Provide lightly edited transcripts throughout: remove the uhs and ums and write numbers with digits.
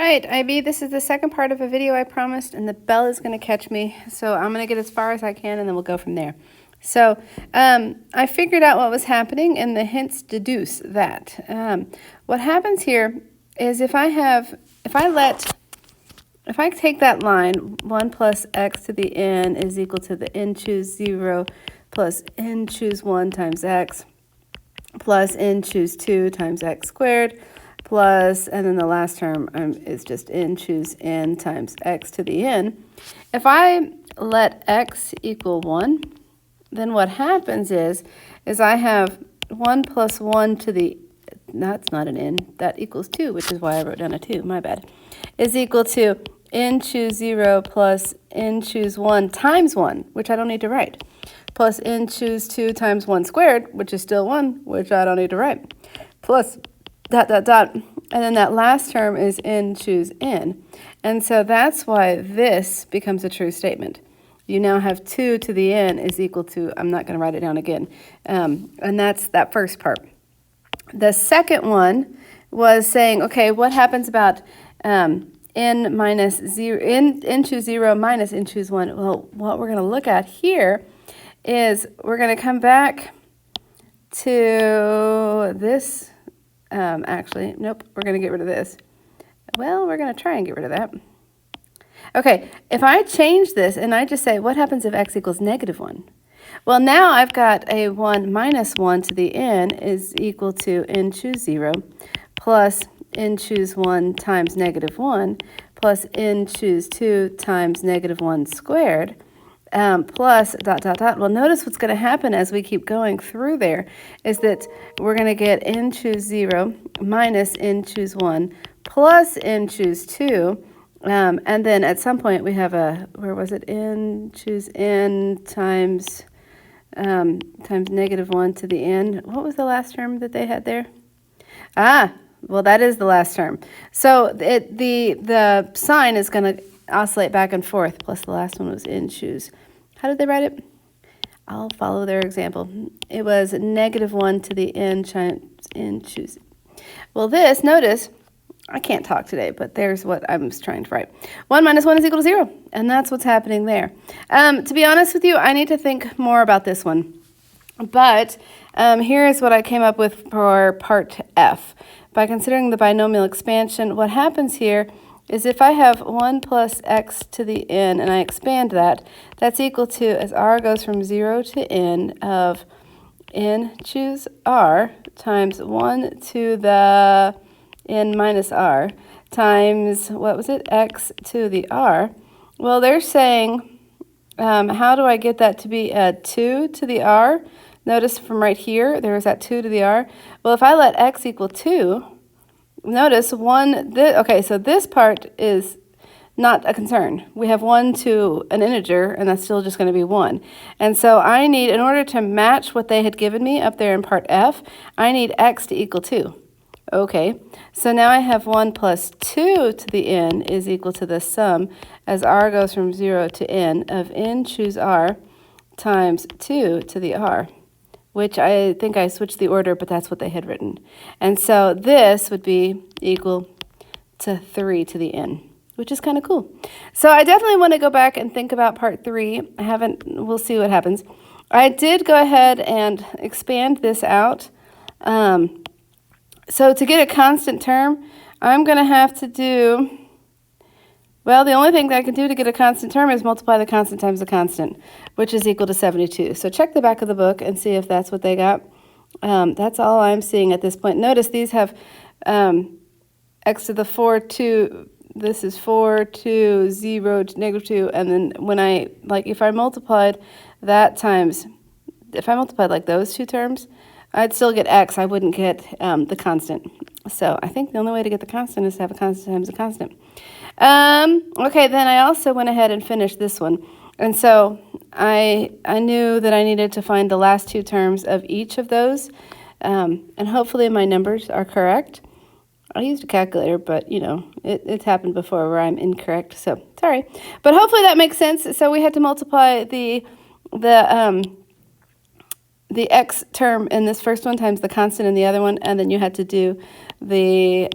right, IB, this is the second part of a video I promised, and the bell is going to catch me, so I'm going to get as far as I can, and then we'll go from there. So I figured out what was happening, and the hints deduce that. What happens here is if I take that line, 1 plus x to the n is equal to the n choose 0 plus n choose 1 times x plus n choose 2 times x squared plus, and then the last term is just n choose n times x to the n. If I let x equal 1, then what happens is I have 1 plus 1 to the, that's not an n, that equals 2, which is why I wrote down a 2, my bad, is equal to n choose 0 plus n choose 1 times 1, which I don't need to write, plus n choose 2 times 1 squared, which is still 1, which I don't need to write, plus dot, dot, dot, and then that last term is n choose n. And so that's why this becomes a true statement. You now have 2 to the n is equal to, I'm not going to write it down again, and that's that first part. The second one was saying, okay, what happens about n minus 0, n choose 0 minus n choose 1? Well, what we're going to look at here is we're going to come back to this. Actually, nope, we're going to get rid of this. Well, we're going to try and get rid of that. Okay, if I change this and I just say, what happens if x equals negative 1? Well, now I've got a 1 minus 1 to the n is equal to n choose 0 plus n choose 1 times negative 1 plus n choose 2 times negative 1 squared. Plus dot, dot, dot. Well, notice what's going to happen as we keep going through there is that we're going to get n choose 0 minus n choose 1 plus n choose 2. And then at some point we have a, where was it? N choose n times negative 1 to the n. What was the last term that they had there? Well, that is the last term. So the sign is going to oscillate back and forth, plus the last one was n choose. How did they write it? I'll follow their example. It was negative 1 to the n choose. Well, this, notice, I can't talk today, but there's what I was trying to write. 1 minus 1 is equal to 0, and that's what's happening there. To be honest with you, I need to think more about this one. But here is what I came up with for part F. By considering the binomial expansion, what happens here is if I have 1 plus x to the n and I expand that, that's equal to, as r goes from 0 to n, of n choose r times 1 to the n minus r times, what was it, x to the r. Well, they're saying, how do I get that to be a 2 to the r? Notice from right here, there was that 2 to the r. Well, if I let x equal 2, notice okay, so this part is not a concern. We have 1 to an integer, and that's still just going to be 1. And so I need, in order to match what they had given me up there in part F, I need x to equal 2. Okay, so now I have 1 plus 2 to the n is equal to the sum, as r goes from 0 to n, of n choose r times 2 to the r, which I think I switched the order, but that's what they had written. And so this would be equal to 3 to the n, which is kind of cool. So I definitely want to go back and think about part 3. We'll see what happens. I did go ahead and expand this out. So to get a constant term, I'm going to have to do, well, the only thing that I can do to get a constant term is multiply the constant times the constant, which is equal to 72. So check the back of the book and see if that's what they got. That's all I'm seeing at this point. Notice these have x to the 4, 2, this is 4, 2, 0, negative 2, and then when if I multiplied that times, if I multiplied like those two terms, I'd still get x. I wouldn't get the constant. So I think the only way to get the constant is to have a constant times a constant. Okay, then I also went ahead and finished this one. And so I knew that I needed to find the last two terms of each of those. And hopefully my numbers are correct. I used a calculator, but, you know, it's happened before where I'm incorrect. So, sorry. But hopefully that makes sense. So we had to multiply the x term in this first one times the constant in the other one, and then you had to do the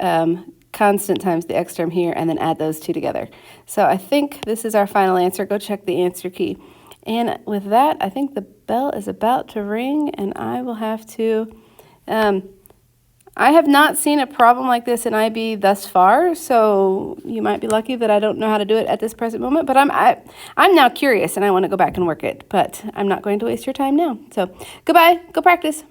constant times the x term here, and then add those two together. So I think this is our final answer. Go check the answer key. And with that, I think the bell is about to ring, and I will have to, I have not seen a problem like this in IB thus far, so you might be lucky that I don't know how to do it at this present moment, but I'm now curious, and I want to go back and work it, but I'm not going to waste your time now. So goodbye, go practice.